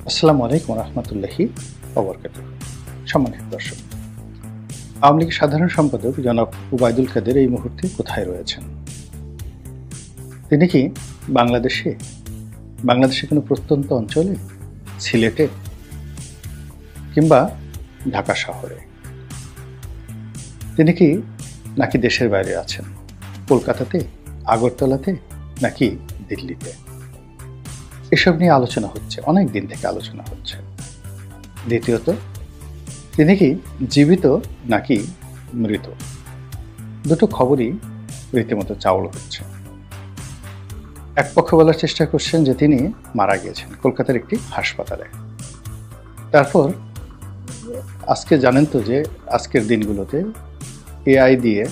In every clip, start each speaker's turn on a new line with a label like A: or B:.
A: আসসালামু আলাইকুম রহমতুল্লাহি ওবরকাতুহ। সম্মানিত দর্শক, আওয়ামী লীগের সাধারণ সম্পাদক জনাব ওবায়দুল কাদের এই মুহূর্তে কোথায় রয়েছেন? তিনি কি বাংলাদেশে বাংলাদেশে কোনো প্রত্যন্ত অঞ্চলে, সিলেটে কিংবা ঢাকা শহরে? তিনি কি নাকি দেশের বাইরে আছেন, কলকাতাতে, আগরতলাতে নাকি দিল্লিতে? এসব নিয়ে আলোচনা হচ্ছে, অনেক দিন থেকে আলোচনা হচ্ছে। দ্বিতীয়ত, তিনি কি জীবিত নাকি মৃত? দুটো খবরই রীতিমতো চাউল হচ্ছে। এক পক্ষ বলার চেষ্টা করছেন যে তিনি মারা গিয়েছেন কলকাতার একটি হাসপাতালে। তারপর আজকে জানেন তো যে আজকের দিনগুলোতে এআই দিয়ে,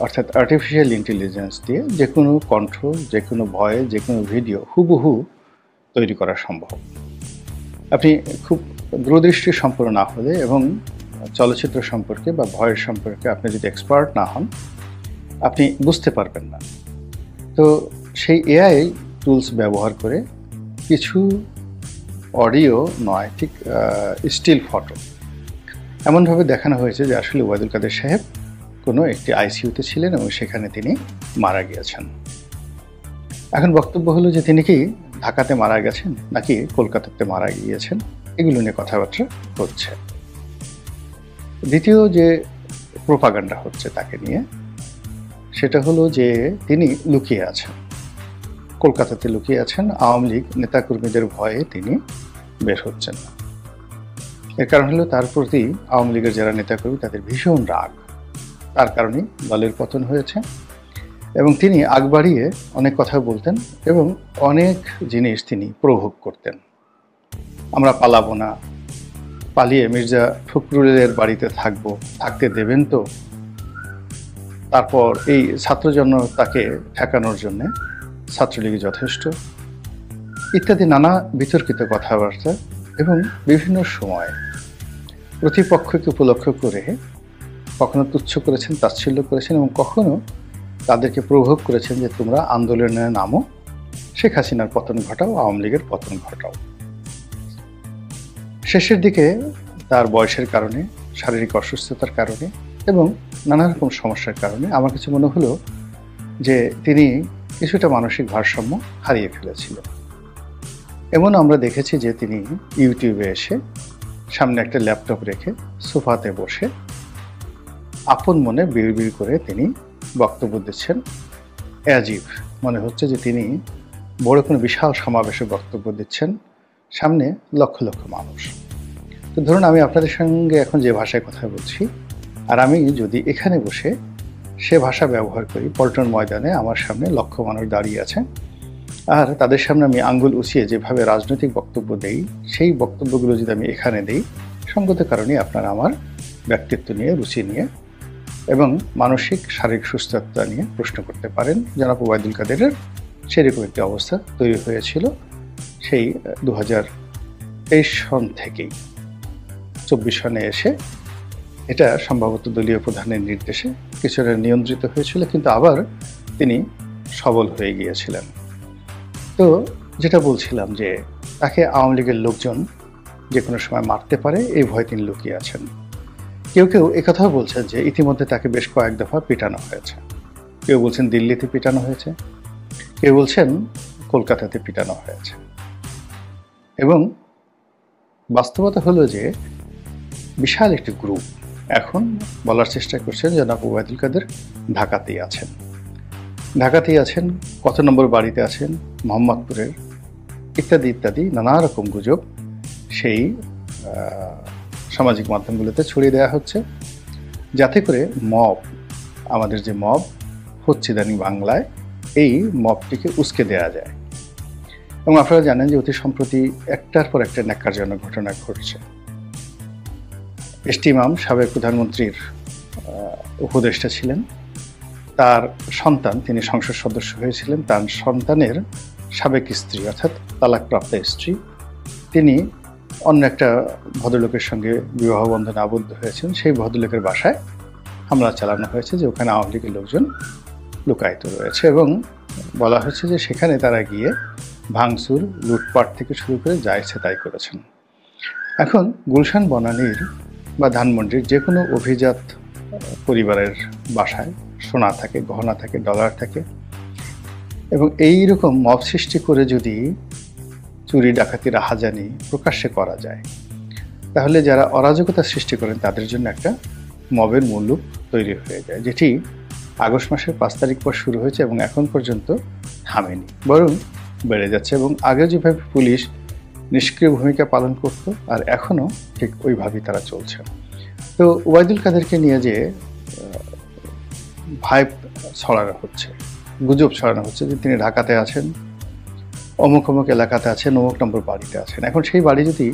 A: অর্থাৎ আর্টিফিশিয়াল ইন্টেলিজেন্স দিয়ে যে কোনো কণ্ঠ, যে কোনো ভয়েস, যে কোনো ভিডিও হুবহু তৈরি করা সম্ভব। আপনি খুব দূরদৃষ্টি সম্পন্ন না হলে এবং চলচ্চিত্র সম্পর্কে বা ভয়েস সম্পর্কে আপনি যদি এক্সপার্ট না হন, আপনি বুঝতে পারবেন না। তো সেই এআই টুলস ব্যবহার করে কিছু অডিও নয়, ঠিক স্টিল ফটো এমনভাবে দেখানো হয়েছে যে আসলে ওবায়দুল কাদের সাহেব কোনো একটি আইসিইউতে ছিলেন এবং সেখানে তিনি মারা গিয়েছেন। এখন বক্তব্য হলো যে তিনি কি ঢাকাতে মারা গেছেন নাকি কলকাতাতে মারা গিয়েছেন, এগুলো নিয়ে কথাবার্তা হচ্ছে। দ্বিতীয় যে প্রোপাগান্ডা হচ্ছে তাকে নিয়ে, সেটা হলো যে তিনি লুকিয়ে আছেন, কলকাতাতে লুকিয়ে আছেন। আওয়ামী লীগ নেতাকর্মীদের ভয়ে তিনি বের হচ্ছেন না। এর কারণ হলো তার প্রতি আওয়ামী লীগের যারা নেতাকর্মী তাদের ভীষণ রাগ, তার কারণেই দলের পতন হয়েছে। এবং তিনি আগ বাড়িয়ে অনেক কথা বলতেন এবং অনেক জিনিস তিনি প্রভোগ করতেন। আমরা পালাবো না, পালিয়ে মির্জা ফখরুলের বাড়িতে থাকতে দেবেন তো, তারপর এই ছাত্র জনতাকে ঠেকানোর জন্যে ছাত্রলীগ যথেষ্ট, ইত্যাদি নানা বিতর্কিত কথাবার্তা। এবং বিভিন্ন সময় প্রতিপক্ষকে উপলক্ষ করে কখনো তুচ্ছ করেছেন, তাচ্ছিল্য করেছেন এবং কখনো তাদেরকে প্রভোগ করেছেন যে তোমরা আন্দোলনে নামো, শেখ হাসিনার পতন ঘটাও, আওয়ামী লীগের পতন ঘটাও। শেষের দিকে তার বয়সের কারণে, শারীরিক অসুস্থতার কারণে এবং নানা রকম সমস্যার কারণে আমার কাছে মনে হলো যে তিনি কিছুটা মানসিক ভারসাম্য হারিয়ে ফেলেছিল। এমন আমরা দেখেছি যে তিনি ইউটিউবে এসে সামনে একটা ল্যাপটপ রেখে সোফাতে বসে আপন মনে বিড়বিড় করে তিনি বক্তব্য দিচ্ছেন। অ্যাজিব মনে হচ্ছে যে তিনি বড় কোনো বিশাল সমাবেশে বক্তব্য দিচ্ছেন, সামনে লক্ষ লক্ষ মানুষ। তো ধরুন আমি আপনাদের সঙ্গে এখন যে ভাষায় কথা বলছি, আর আমি যদি এখানে বসে সে ভাষা ব্যবহার করি, পল্টন ময়দানে আমার সামনে লক্ষ মানুষ দাঁড়িয়ে আছে, আর তাদের সামনে আমি আঙ্গুল উঁচিয়ে যেভাবে রাজনৈতিক বক্তব্য দেই, সেই বক্তব্যগুলো যদি আমি এখানে দিই, সঙ্গত কারণে আপনারা আমার ব্যক্তিত্ব নিয়ে, রুচি নিয়ে এবং মানসিক শারীরিক সুস্থতা নিয়ে প্রশ্ন করতে পারেন। জনাব ওবায়দুল কাদেরের সেরকম একটি অবস্থা তৈরি হয়েছিল সেই 2023 সন থেকেই। 24 সনে এসে এটা সম্ভবত দলীয় প্রধানের নির্দেশে কিছুটা নিয়ন্ত্রিত হয়েছিল, কিন্তু আবার তিনি সবল হয়ে গিয়েছিলেন। তো যেটা বলছিলাম যে তাকে আওয়ামী লীগের লোকজন যে কোনো সময় মারতে পারে, এই ভয়ে তিনি লুকিয়ে আছেন। কেউ কেউ একথাও বলছেন যে ইতিমধ্যে তাকে বেশ কয়েক দফা পিটানো হয়েছে। কেউ বলছেন দিল্লিতে পিটানো হয়েছে, কেউ বলছেন কলকাতাতে পিটানো হয়েছে। এবং বাস্তবতা হলো যে বিশাল একটি গ্রুপ এখন বলার চেষ্টা করছেন জনাব ওবায়দুল কাদের ঢাকাতেই আছেন। ঢাকাতেই আছেন, কত নম্বর বাড়িতে আছেন, মোহাম্মদপুরের, ইত্যাদি ইত্যাদি নানা রকম গুজব সেই সামাজিক মাধ্যমগুলোতে ছড়িয়ে দেওয়া হচ্ছে, যাতে করে মব, আমাদের যে মব হচ্ছে ইদানিং বাংলায়, এই মবটিকে উস্কে দেওয়া যায়। এবং আপনারা জানেন যে অতি সম্প্রতি একটার পর একটা ন্যাক্কারজনক ঘটনা ঘটছে। এসটি ইমাম সাবেক প্রধানমন্ত্রীর উপদেষ্টা ছিলেন, তার সন্তান, তিনি সংসদ সদস্য হয়েছিলেন, তার সন্তানের সাবেক স্ত্রী অর্থাৎ তালাকপ্রাপ্ত স্ত্রী, তিনি অন্য একটা ভদ্রলোকের সঙ্গে বিবাহ বন্ধনে আবদ্ধ হয়েছেন। সেই ভদ্রলোকের বাসায় হামলা চালানো হয়েছে যে ওখানে আওয়ামী লীগের লোকজন লুকায়িত রয়েছে, এবং বলা হচ্ছে যে সেখানে তারা গিয়ে ভাঙচুর, লুটপাট থেকে শুরু করে যা ইচ্ছে তাই করেছেন। এখন গুলশান বনানীর বা ধানমন্ডির যে কোনো অভিজাত পরিবারের বাসায় সোনা থাকে, গহনা থাকে, ডলার থাকে, এবং এই রকম মব সৃষ্টি করে যদি চুরি, ডাকাতি, রাহাজানি প্রকাশ্যে করা যায়, তাহলে যারা অরাজকতা সৃষ্টি করেন তাদের জন্য একটা মবের মূল্য তৈরি হয়ে যায়, যেটি আগস্ট মাসের 5 তারিখ পর শুরু হয়েছে এবং এখন পর্যন্ত থামেনি, বরং বেড়ে যাচ্ছে। এবং আগে যেভাবে পুলিশ নিষ্ক্রিয় ভূমিকা পালন করত, আর এখনও ঠিক ওইভাবেই তারা চলছে। তো ওবায়দুল কাদেরকে নিয়ে যে ভাইব ছড়ানো হচ্ছে, গুজব ছড়ানো হচ্ছে যে তিনি ঢাকাতে আছেন, অমুক অমুক এলাকাতে আছেন, অমুক নম্বর বাড়িতে আছেন। এখন সেই বাড়ি যদি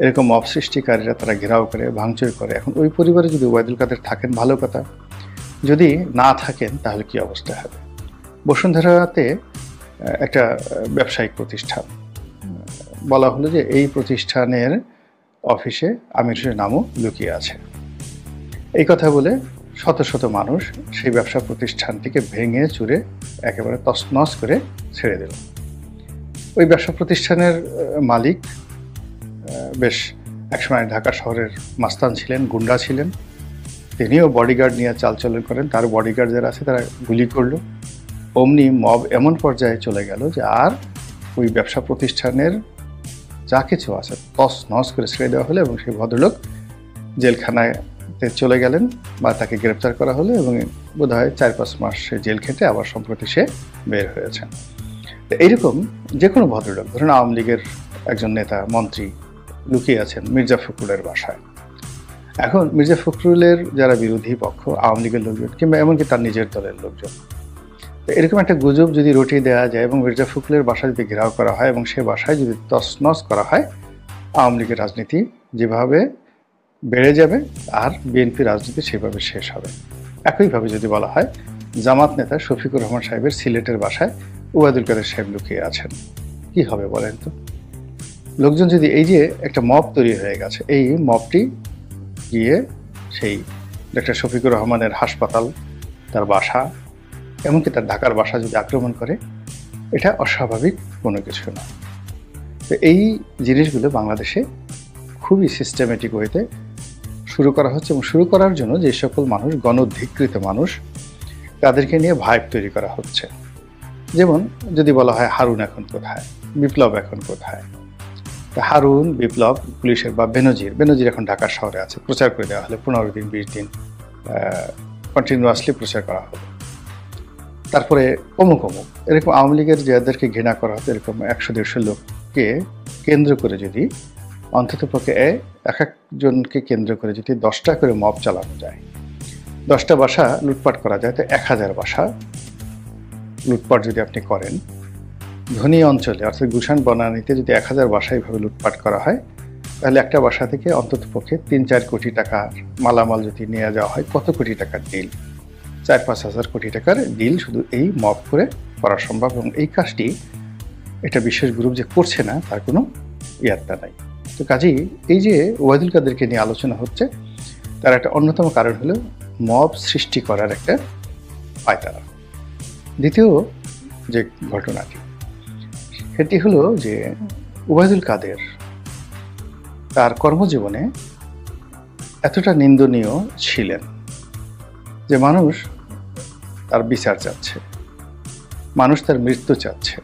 A: এরকম মব সৃষ্টিকারীরা তারা ঘেরাও করে, ভাঙচুর করে, এখন ওই পরিবারে যদি ওবায়দুল কাদের থাকেন ভালো কথা, যদি না থাকেন তাহলে কি অবস্থা হবে? বসুন্ধরাতে একটা ব্যবসায়িক প্রতিষ্ঠান, বলা হলো যে এই প্রতিষ্ঠানের অফিসে আমির হোসেনের নামও লুকিয়ে আছে। এই কথা বলে শত শত মানুষ সেই ব্যবসা প্রতিষ্ঠানটিকে ভেঙে চুরে একেবারে তছনছ করে ছেড়ে দিল। ওই ব্যবসা প্রতিষ্ঠানের মালিক বেশ একসময় ঢাকা শহরের মাস্তান ছিলেন, গুন্ডা ছিলেন। তিনিও বডিগার্ড নিয়ে চালচলন করেন, তার বডিগার্ড যারা আছে তারা গুলি করলো। অমনি মব এমন পর্যায়ে চলে গেল যে আর ওই ব্যবসা প্রতিষ্ঠানের যা কিছু আছে তছনছ করে ছেড়ে দেওয়া হলো এবং সেই ভদ্রলোক জেলখানাতে চলে গেলেন বা তাকে গ্রেপ্তার করা হলো এবং বোধহয় 4-5 মাস সে জেল খেটে আবার সম্প্রতি সে বের হয়েছেন। তো এইরকম যে কোনো ভদ্রলোক, ধরুন আওয়ামী লীগের একজন নেতা, মন্ত্রী লুকিয়ে আছেন মির্জা ফখরুলের বাসায়। এখন মির্জা ফখরুলের যারা বিরোধী পক্ষ, আওয়ামী লীগের লোকজন কিংবা এমনকি তার নিজের দলের লোকজন, এরকম একটা গুজব যদি রটিয়ে দেওয়া যায় এবং মির্জা ফখরুলের বাসা যদি ঘেরাও করা হয় এবং সে বাসায় যদি তছনছ করা হয়, আওয়ামী লীগের রাজনীতি যেভাবে বেড়ে যাবে আর বিএনপি রাজনীতি সেভাবে শেষ হবে। একইভাবে যদি বলা হয় জামাত নেতা শফিকুর রহমান সাহেবের সিলেটের বাসায় ওবায়দুল কাদের সাহেব লুকিয়ে আছেন, কি হবে বলেন তো? লোকজন যদি এই যে একটা মব তৈরি হয়ে গেছে, এই মবটি গিয়ে সেই ডক্টর শফিকুর রহমানের হাসপাতাল, তার বাসা, এমনকি তার ঢাকার বাসা যদি আক্রমণ করে, এটা অস্বাভাবিক কোনো কিছু না। তো এই জিনিসগুলো বাংলাদেশে খুবই সিস্টেমেটিক ওয়েতে শুরু করা হচ্ছে এবং শুরু করার জন্য যে সকল মানুষ গণধিকৃত মানুষ, তাদেরকে নিয়ে ভাইব তৈরি করা হচ্ছে। যেমন যদি বলা হয় হারুন এখন কোথায়, বিপ্লব এখন কোথায়, হারুন, বিপ্লব, পুলিশের বা বেনজির এখন ঢাকা শহরে আছে, প্রচার করে দেওয়া হলে 15 দিন 20 দিন কন্টিনিউয়াসলি প্রচার করা হবে। তারপরে অমুক অমুক, এরকম আওয়ামী লীগের যাদেরকে ঘৃণা করা হতো এরকম 100-150 লোককে কেন্দ্র করে যদি অন্ততপক্ষে এক একজনকে কেন্দ্র করে যদি 10টা করে মব চালানো যায়, 10টা বাসা লুটপাট করা যায়, তো 1000 বাসা লুটপাট যদি আপনি করেন, ধনী অঞ্চলে অর্থাৎ গুলশান বনানীতে যদি 1000 বাসা এইভাবে লুটপাট করা হয়, তাহলে একটা বাসা থেকে অন্ততপক্ষে 3-4 কোটি টাকার মালামাল যদি নিয়ে যাওয়া হয়, কত কোটি টাকার ডিল? 4-5 হাজার কোটি টাকার ডিল শুধু এই মব করে করা সম্ভব। এবং এই কাজটি এটা বিশেষ গ্রুপ যে করছে না তার কোনো ইয়াত্তা নাই। তো কাজেই এই যে ওবায়দুল কাদেরকে নিয়ে আলোচনা হচ্ছে, তার একটা অন্যতম কারণ হলো মব সৃষ্টি করার একটা পায়তারা। দ্বিতীয় যে ঘটনাটি, সেটি হলো যে ওবায়দুল কাদের তার কর্মজীবনে এতটা নিন্দনীয় ছিলেন যে মানুষ তার বিচার চাচ্ছে, মানুষ তার মৃত্যু চাচ্ছে,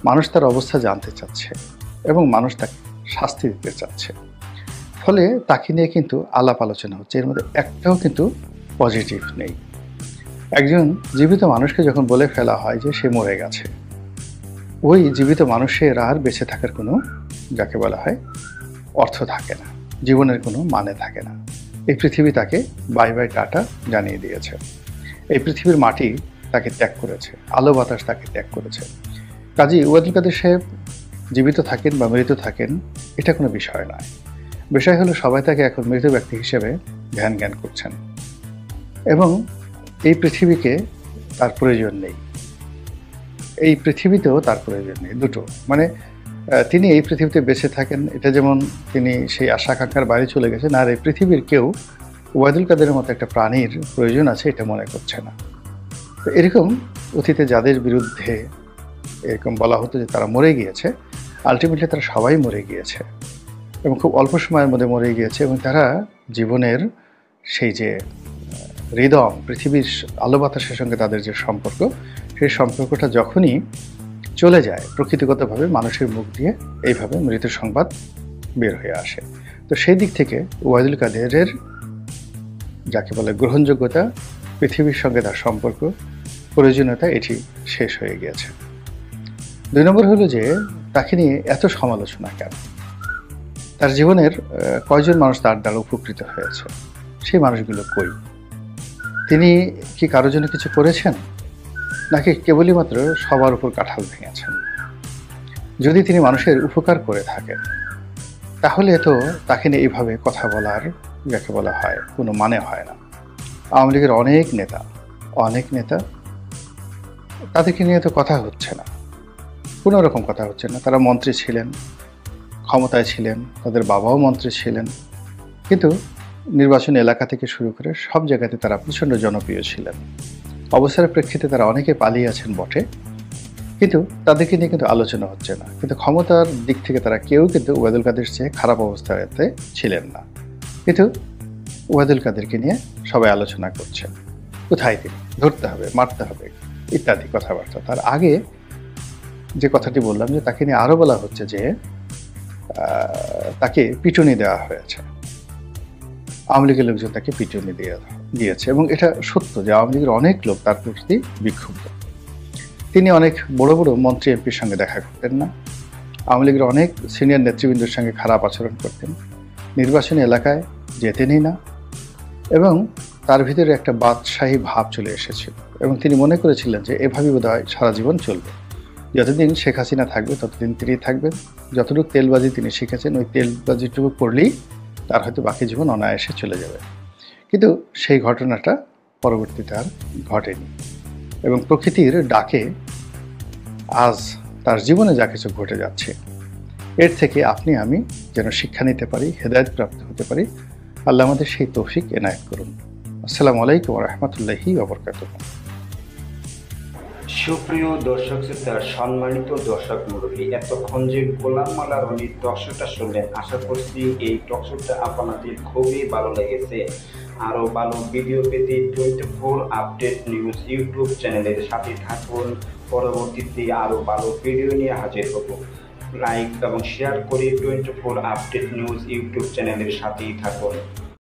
A: মানুষ তার অবস্থা জানতে চাচ্ছে এবং মানুষ তাকে শাস্তি দিতে চাচ্ছে। ফলে তাকে নিয়ে কিন্তু আলাপ আলোচনা হচ্ছে, এর মধ্যে একটাও কিন্তু পজিটিভ নেই। একজন জীবিত মানুষকে যখন বলে ফেলা হয় যে সে মরে গেছে, ওই জীবিত মানুষের আর বেঁচে থাকার কোনো, যাকে বলা হয়, অর্থ থাকে না, জীবনের কোনো মানে থাকে না। এই পৃথিবী তাকে বাই বাই টাটা জানিয়ে দিয়েছে, এই পৃথিবীর মাটি তাকে ত্যাগ করেছে, আলো বাতাস তাকে ত্যাগ করেছে। কাজী ওবায়দুল কাদের সাহেব জীবিত থাকেন বা মৃত থাকেন এটা কোনো বিষয় নয়। বিষয় হলো সবাই তাকে এখন মৃত ব্যক্তি হিসেবে জ্ঞান করছেন এবং এই পৃথিবীকে তার প্রয়োজন নেই, এই পৃথিবীতেও তার প্রয়োজন নেই। দুটো মানে তিনি এই পৃথিবীতে বেঁচে থাকেন, এটা যেমন তিনি সেই আশা আকাঙ্ক্ষার বাইরে চলে গেছেন, আর এই পৃথিবীর কেউ ওবায়দুল কাদের মতো একটা প্রাণীর প্রয়োজন আছে এটা মনে করছে না। তো এরকম অতীতে যাদের বিরুদ্ধে এরকম বলা হতো যে তারা মরে গিয়েছে, আলটিমেটলি তারা সবাই মরে গিয়েছে এবং খুব অল্প সময়ের মধ্যে মরে গিয়েছে এবং তারা জীবনের সেই যে হৃদয়, পৃথিবীর আলো বাতাসের সঙ্গে তাদের যে সম্পর্ক, সেই সম্পর্কটা যখনই চলে যায় প্রকৃতিগতভাবে মানুষের মুখ দিয়ে এইভাবে মৃত্যুর সংবাদ বের হয়ে আসে। তো সেই দিক থেকে ওবায়দুল কাদেরের যাকে বলে গ্রহণযোগ্যতা, পৃথিবীর সঙ্গে তার সম্পর্ক, প্রয়োজনীয়তা এটি শেষ হয়ে গিয়েছে। 2 নম্বর হলো যে তাকে নিয়ে এত সমালোচনা কেন? তার জীবনের কয়জন মানুষ তার দ্বারা উপকৃত হয়েছে, সেই মানুষগুলো কই? তিনি কি কারোর জন্য কিছু করেছেন, নাকি কেবলই মাত্র সবার উপর কাঁঠাল ভেঙেছেন? যদি তিনি মানুষের উপকার করে থাকেন তাহলে তো তাকে নিয়ে এইভাবে কথা বলার যাকে বলা হয় কোনো মানে হয় না। আওয়ামী লীগের অনেক নেতা তাদেরকে নিয়ে তো কথা হচ্ছে না, কোনো রকম কথা হচ্ছে না। তারা মন্ত্রী ছিলেন, ক্ষমতায় ছিলেন, তাদের বাবাও মন্ত্রী ছিলেন, কিন্তু নির্বাচনী এলাকা থেকে শুরু করে সব জায়গাতে তারা প্রচণ্ড জনপ্রিয় ছিলেন। অবসরের প্রেক্ষিতে তারা অনেকে পালিয়ে আছেন বটে, কিন্তু তাদেরকে নিয়ে কিন্তু আলোচনা হচ্ছে না। কিন্তু ক্ষমতার দিক থেকে তারা কেউ কিন্তু ওবায়দুল কাদের চেয়ে খারাপ অবস্থাতে ছিলেন না, কিন্তু ওবায়দুল কাদেরকে নিয়ে সবাই আলোচনা করছে। কোথায় তিনি, ধরতে হবে, মারতে হবে ইত্যাদি কথাবার্তা। তার আগে যে কথাটি বললাম যে তাকে নিয়ে আরও বলা হচ্ছে যে তাকে পিটুনি দেওয়া হয়েছে, আওয়ামী লীগের লোকজন তাকে পিটুনি দিয়েছে এবং এটা সত্য যে আওয়ামী লীগের অনেক লোক তার প্রতি বিক্ষুব্ধ। তিনি অনেক বড় বড় মন্ত্রী এমপির সঙ্গে দেখা করতেন না, আওয়ামী লীগের অনেক সিনিয়র নেতৃবৃন্দের সঙ্গে খারাপ আচরণ করতেন, নির্বাচনী এলাকায় যেতেনই না এবং তার ভিতরে একটা বাদশাহী ভাব চলে এসেছিল এবং তিনি মনে করেছিলেন যে এভাবেই বোধহয় সারা জীবন চলবে। যতদিন শেখ হাসিনা থাকবে ততদিন তিনি থাকবেন, যতটুকু তেলবাজি তিনি শিখেছেন ওই তেলবাজিটুকু করলেই তার হয়তো বাকি জীবন অনায়াসে চলে যাবে। কিন্তু সেই ঘটনাটা পরবর্তীতে আর ঘটেনি এবং প্রকৃতির ডাকে আজ তার জীবনে যা কিছু ঘটে যাচ্ছে এর থেকে আপনি আমি যেন শিক্ষা নিতে পারি, হেদায়েত প্রাপ্ত হতে পারি। আল্লাহ আমাদের সেই তৌফিক এনায়েত করুন। আসসালামু আলাইকুম ওয়া রাহমাতুল্লাহি ওয়া বারাকাতুহু।
B: সুপ্রিয় দর্শক শ্রোতা, সম্মানিত দর্শক মণ্ডলী, এতক্ষণ যে গোলাম মাওলা রনির টকশোটা শুনলেন, আশা করছি এই টকশোটা আপনাদের খুবই ভালো লেগেছে। আরও ভালো ভিডিও পেতে 24 আপডেট নিউজ ইউটিউব চ্যানেলের সাথে থাকুন। পরবর্তীতে আরও ভালো ভিডিও নিয়ে হাজির হব। লাইক এবং শেয়ার করে 24 আপডেট নিউজ ইউটিউব চ্যানেলের সাথেই থাকুন।